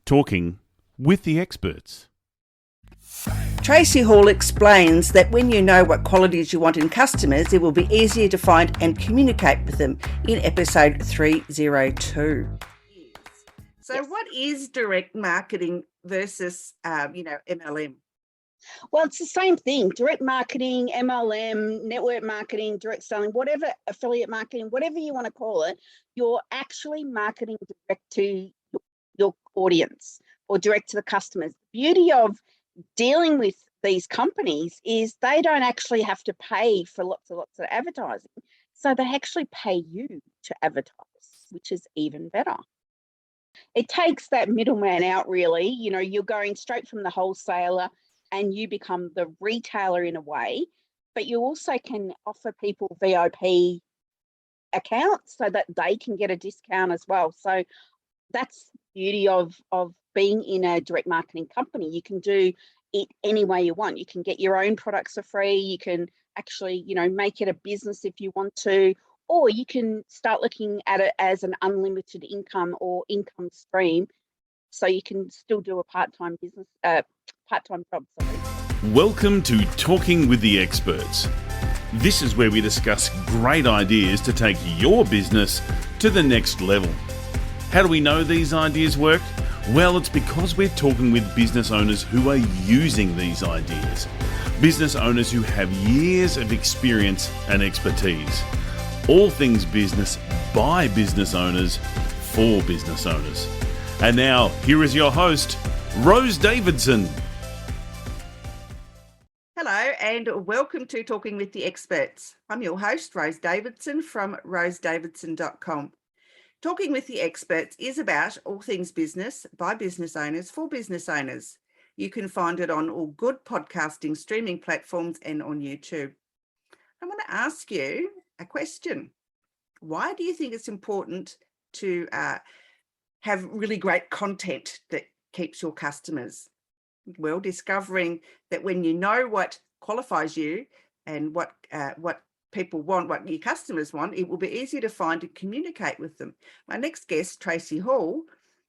Talking with the experts. Tracey Hall explains that when you know what qualities you want in customers, it will be easier to find and communicate with them in episode 302. So what is direct marketing versus, MLM? Well, it's the same thing. Direct marketing, MLM, network marketing, direct selling, whatever, affiliate marketing, whatever you want to call it, you're actually marketing direct to your audience or direct to the customers. The beauty of dealing with these companies is they don't actually have to pay for lots of advertising. So they actually pay you to advertise, which is even better. It takes that middleman out, really. You know, you're going straight from the wholesaler and you become the retailer in a way, but you also can offer people VIP accounts so that they can get a discount as well. So that's the beauty of being in a direct marketing company. You can do it any way you want. You can get your own products for free. You can actually, make it a business if you want to, or you can start looking at it as an unlimited income or income stream. So you can still do a part-time job. Welcome to Talking with the Experts. This is where we discuss great ideas to take your business to the next level. How do we know these ideas work? Well, it's because we're talking with business owners who are using these ideas. Business owners who have years of experience and expertise. All things business by business owners for business owners. And now, here is your host, Rose Davidson. Hello and welcome to Talking with the Experts. I'm your host, Rose Davidson from rosedavidson.com. Talking with the Experts is about all things business by business owners for business owners. You can find it on all good podcasting streaming platforms and on YouTube. I want to ask you a question. Why do you think it's important to have really great content that keeps your customers? Well, discovering that when you know what qualifies you and what people want, what your customers want, it will be easier to find and communicate with them. My next guest, Tracey Hall,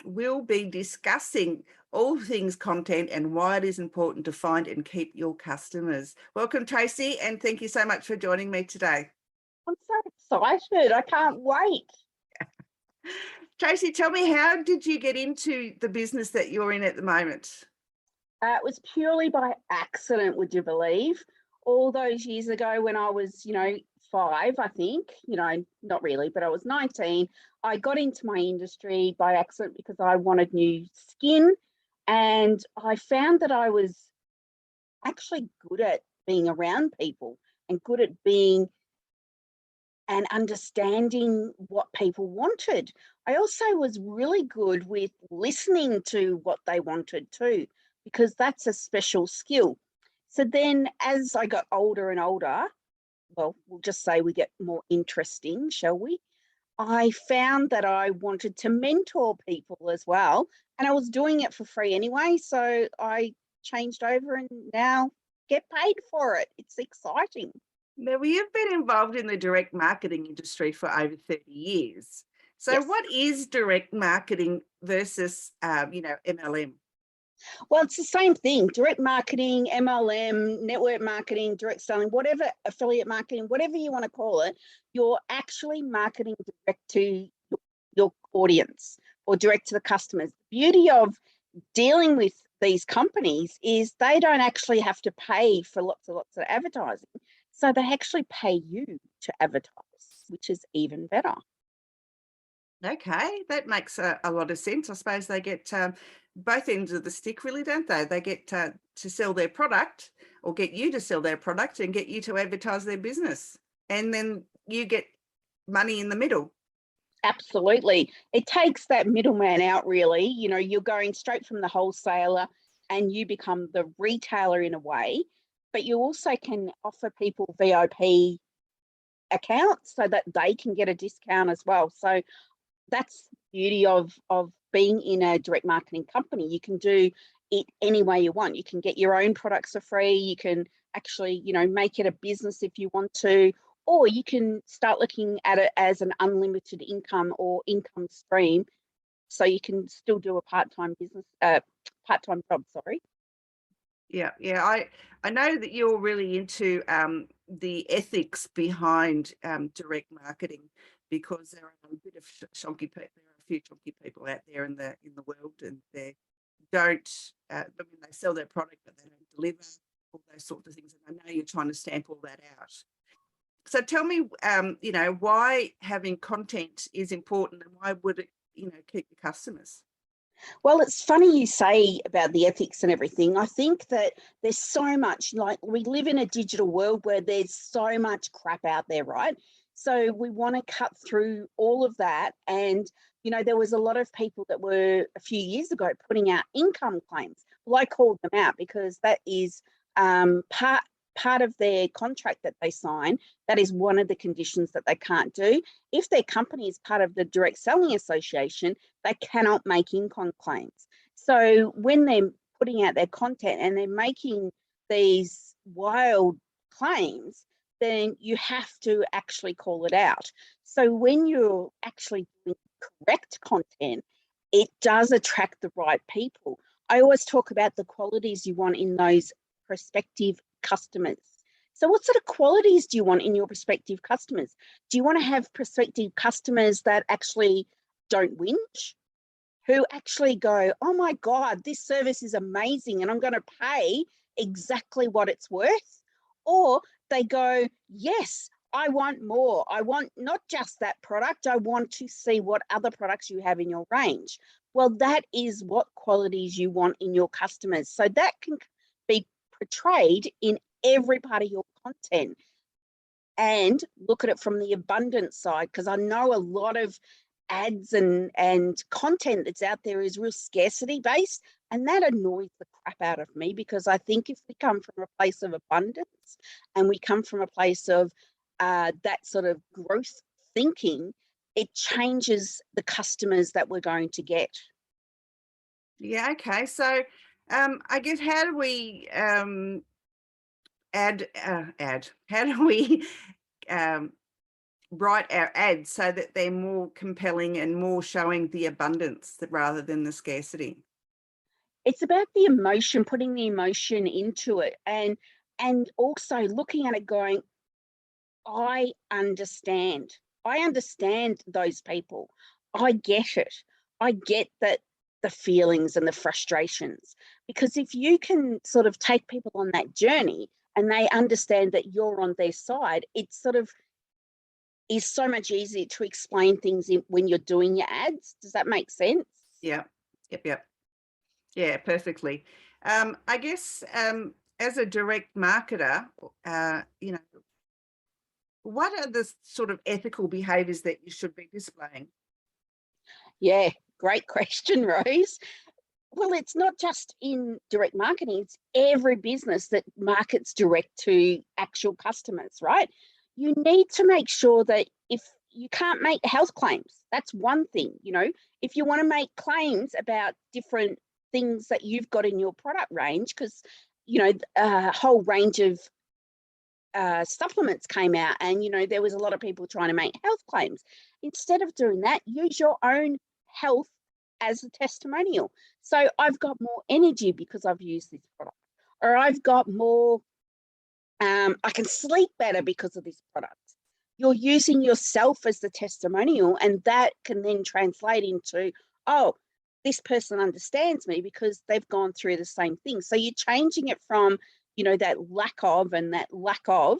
will be discussing all things content and why it is important to find and keep your customers. Welcome, Tracey, and thank you so much for joining me today. I'm so excited. I can't wait. Tracey, tell me, how did you get into the business that you're in at the moment? It was purely by accident, would you believe? All those years ago when I was, 5, I think, not really, but I was 19, I got into my industry by accident because I wanted new skin. And I found that I was actually good at being around people and good at being and understanding what people wanted. I also was really good with listening to what they wanted too, because that's a special skill. So then as I got older and older, well, we'll just say we get more interesting, shall we? I found that I wanted to mentor people as well, and I was doing it for free anyway. So I changed over and now get paid for it. It's exciting. Now, you've been involved in the direct marketing industry for over 30 years. So Yes. What is direct marketing versus, MLM? Well, it's the same thing. Direct marketing, MLM, network marketing, direct selling, whatever, affiliate marketing, whatever you want to call it, you're actually marketing direct to your audience or direct to the customers. The beauty of dealing with these companies is they don't actually have to pay for lots of advertising. So they actually pay you to advertise, which is even better. Okay, that makes a lot of sense. I suppose they get both ends of the stick, really, don't they? They get to sell their product or get you to sell their product and get you to advertise their business. And then you get money in the middle. Absolutely. It takes that middleman out, really. You're going straight from the wholesaler and you become the retailer in a way, but you also can offer people VIP accounts so that they can get a discount as well. So that's the beauty of being in a direct marketing company. You can do it any way you want. You can get your own products for free. You can actually, make it a business if you want to, or you can start looking at it as an unlimited income or income stream. so you can still do a part-time job, sorry. Yeah, I know that you're really into the ethics behind direct marketing, because there are a bit of shonky people. There are a few shonky people out there in the world, and they don't. I mean, they sell their product, but they don't deliver, all those sorts of things. And I know you're trying to stamp all that out. So tell me, why having content is important, and why would it, keep your customers? Well, it's funny you say about the ethics and everything. I think that there's so much, like, we live in a digital world where there's so much crap out there, right? So we want to cut through all of that. And, there was a lot of people that were a few years ago putting out income claims. Well, I called them out because that is part of their contract that they sign. That is one of the conditions that they can't do. If their company is part of the Direct Selling Association, they cannot make income claims. So when they're putting out their content and they're making these wild claims, then you have to actually call it out. So when you're actually doing correct content, it does attract the right people. I always talk about the qualities you want in those prospective customers. So what sort of qualities do you want in your prospective customers? Do you want to have prospective customers that actually don't whinge, who actually go, oh my God, this service is amazing and I'm going to pay exactly what it's worth? Or they go, yes, I want more. I want not just that product. I want to see what other products you have in your range. Well, that is what qualities you want in your customers. So that can be portrayed in every part of your content. And look at it from the abundance side, because I know a lot of ads and content that's out there is real scarcity based, and that annoys the crap out of me, because I think if we come from a place of abundance and we come from a place of that sort of growth thinking, it changes the customers that we're going to get. Yeah, okay. So I guess, how do we how do we write our ads so that they're more compelling and more showing the abundance rather than the scarcity? It's about the emotion, putting the emotion into it, and also looking at it going, I understand. I understand those people. I get it. I get that, the feelings and the frustrations. Because if you can sort of take people on that journey and they understand that you're on their side, it sort of is so much easier to explain things when you're doing your ads. Does that make sense? Yeah. Yep. Yeah, perfectly. I guess, as a direct marketer, what are the sort of ethical behaviors that you should be displaying? Yeah, great question, Rose. Well, it's not just in direct marketing, it's every business that markets direct to actual customers, right? You need to make sure that if you can't make health claims, that's one thing. If you want to make claims about different things that you've got in your product range, because, a whole range of supplements came out, and, there was a lot of people trying to make health claims. Instead of doing that, use your own health as a testimonial. So I've got more energy because I've used this product, or I've got more, I can sleep better because of this product. You're using yourself as the testimonial, and that can then translate into, oh, this person understands me because they've gone through the same thing. So you're changing it from, that lack of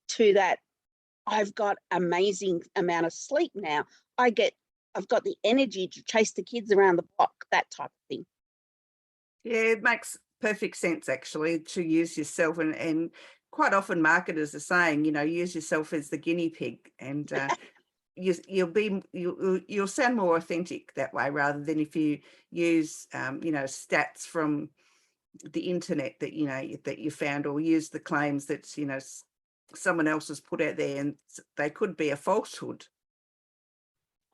to that, I've got amazing amount of sleep now. I've got the energy to chase the kids around the block, that type of thing. Yeah, it makes perfect sense, actually, to use yourself, and quite often marketers are saying, use yourself as the guinea pig, and you'll sound more authentic that way, rather than if you use stats from the internet that you found, or use the claims that someone else has put out there, and they could be a falsehood.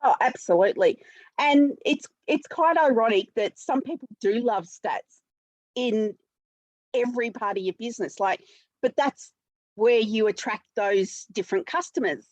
Oh, absolutely. And it's quite ironic that some people do love stats in every part of your business, but that's where you attract those different customers.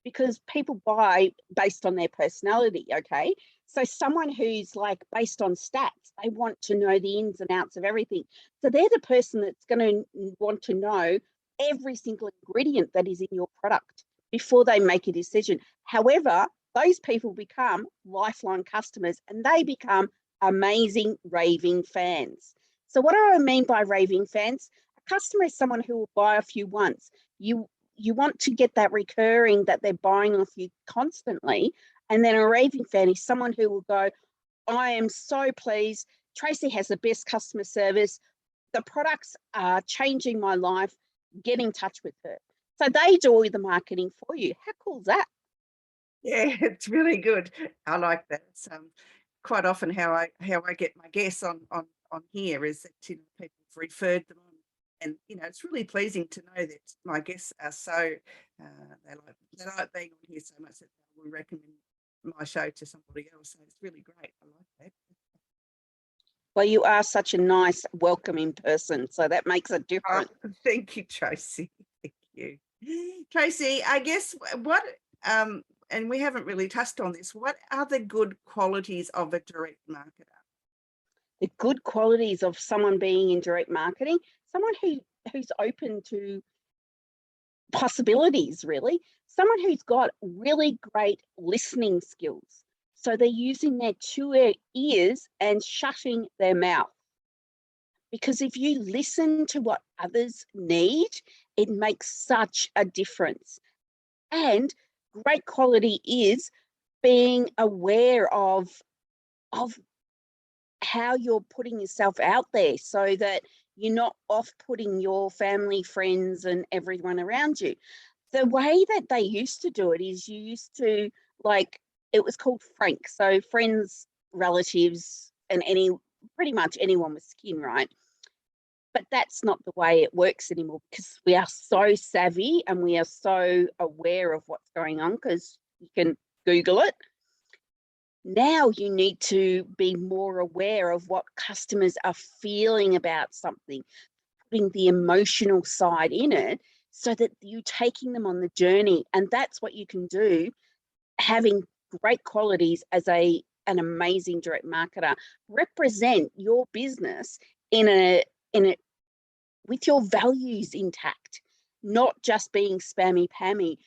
because people buy based on their personality. Okay. So someone who's like based on stats, they want to know the ins and outs of everything. So they're the person that's going to want to know every single ingredient that is in your product before they make a decision. However, those people become lifelong customers and they become amazing raving fans. So what do I mean by raving fans? A customer is someone who will buy off you once. You want to get that recurring, that they're buying off you constantly. And then a raving fan is someone who will go, I am so pleased. Tracey has the best customer service. The products are changing my life. Get in touch with her. So they do all the marketing for you. How cool is that? Yeah, it's really good. I like that. It's quite often how I get my guests on here is that people have referred them on, and it's really pleasing to know that my guests are so they like being on here so much that they will recommend my show to somebody else. So it's really great. I like that. Well, you are such a nice, welcoming person, so that makes a difference. Oh, thank you, Tracey. Thank you, Tracey. I guess what and we haven't really touched on this. What are the good qualities of a direct marketer? The good qualities of someone being in direct marketing, someone who's open to possibilities, really, someone who's got really great listening skills. So they're using their two ears and shutting their mouth. Because if you listen to what others need, it makes such a difference. And great quality is being aware of how you're putting yourself out there so that you're not off-putting your family, friends, and everyone around you. The way that they used to do it is you used to, like, it was called frank. So friends, relatives, and pretty much anyone with skin, right? But that's not the way it works anymore because we are so savvy and we are so aware of what's going on because you can Google it. Now you need to be more aware of what customers are feeling about something, putting the emotional side in it so that you're taking them on the journey. And that's what you can do, having great qualities as an amazing direct marketer. Represent your business in a with your values intact, not just being spammy pammy.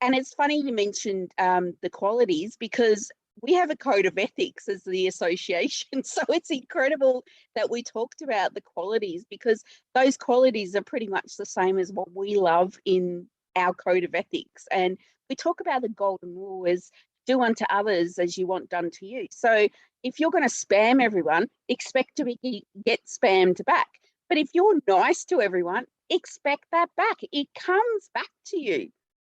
And it's funny you mentioned the qualities because we have a code of ethics as the association. So it's incredible that we talked about the qualities because those qualities are pretty much the same as what we love in our code of ethics. And we talk about the golden rule as do unto others as you want done to you. So if you're going to spam everyone, expect to get spammed back. But if you're nice to everyone, expect that back. It comes back to you.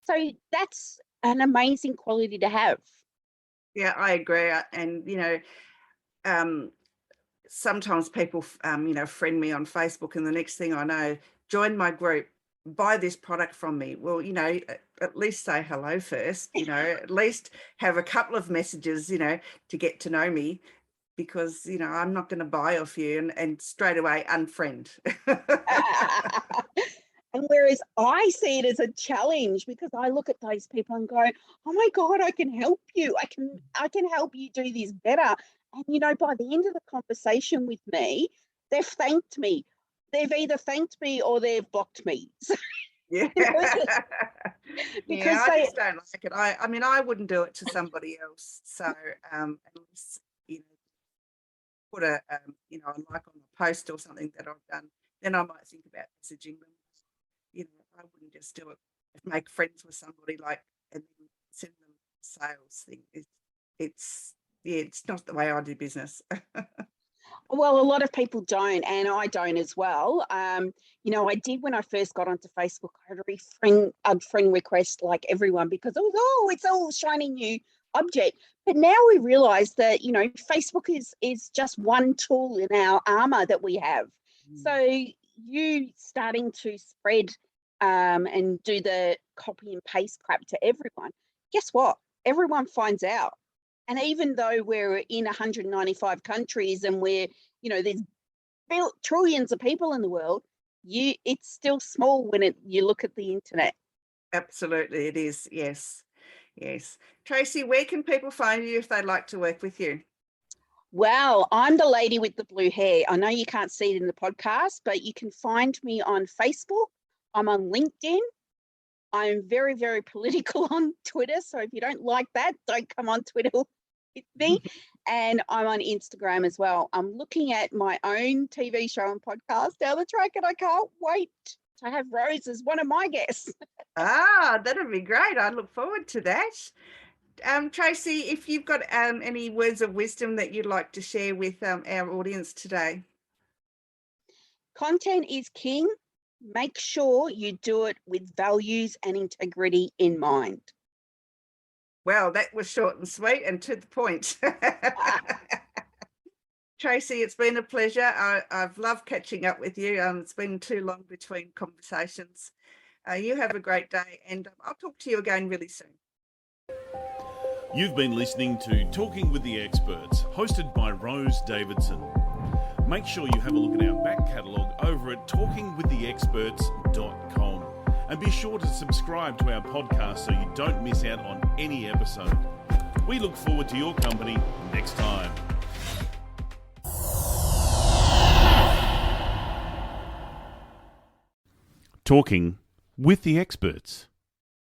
So that's an amazing quality to have. Yeah, I agree. And sometimes people friend me on Facebook, and the next thing I know, join my group, buy this product from me. Well, at least say hello first. At least have a couple of messages, to get to know me. Because I'm not going to buy off you and straight away unfriend. And whereas I see it as a challenge because I look at those people and go, oh my God, I can help you. I can help you do this better. And by the end of the conversation with me, they've thanked me. They've either thanked me or they've blocked me. Yeah. Because I just don't like it. I mean, I wouldn't do it to somebody else. So unless put a like on the post or something that I've done, then I might think about messaging them. I wouldn't just do it. Make friends with somebody and then send them a sales thing. It's not the way I do business. Well, a lot of people don't, and I don't as well. I did when I first got onto Facebook. I'd friend request like everyone because it was it's all shiny new object. But now we realise that Facebook is just one tool in our armour that we have. So you starting to spread and do the copy and paste crap to everyone. Guess what? Everyone finds out. And even though we're in 195 countries and there's trillions of people in the world, it's still small when you look at the internet. Absolutely, it is. Yes. Yes. Tracey, where can people find you if they'd like to work with you? Well, I'm the lady with the blue hair. I know you can't see it in the podcast, but you can find me on Facebook. I'm on LinkedIn. I'm very, very political on Twitter. So if you don't like that, don't come on Twitter with me. And I'm on Instagram as well. I'm looking at my own TV show and podcast down the track, and I can't wait to have Rose as one of my guests. That'd be great. I look forward to that. Tracey, if you've got any words of wisdom that you'd like to share with our audience today. Content is king. Make sure you do it with values and integrity in mind. Well, that was short and sweet and to the point. Tracey, it's been a pleasure. I've loved catching up with you. It's been too long between conversations. You have a great day, and I'll talk to you again really soon. You've been listening to Talking with the Experts, hosted by Rose Davidson. Make sure you have a look at our back catalogue over at talkingwiththeexperts.com. And be sure to subscribe to our podcast so you don't miss out on any episode. We look forward to your company next time. Talking with the Experts.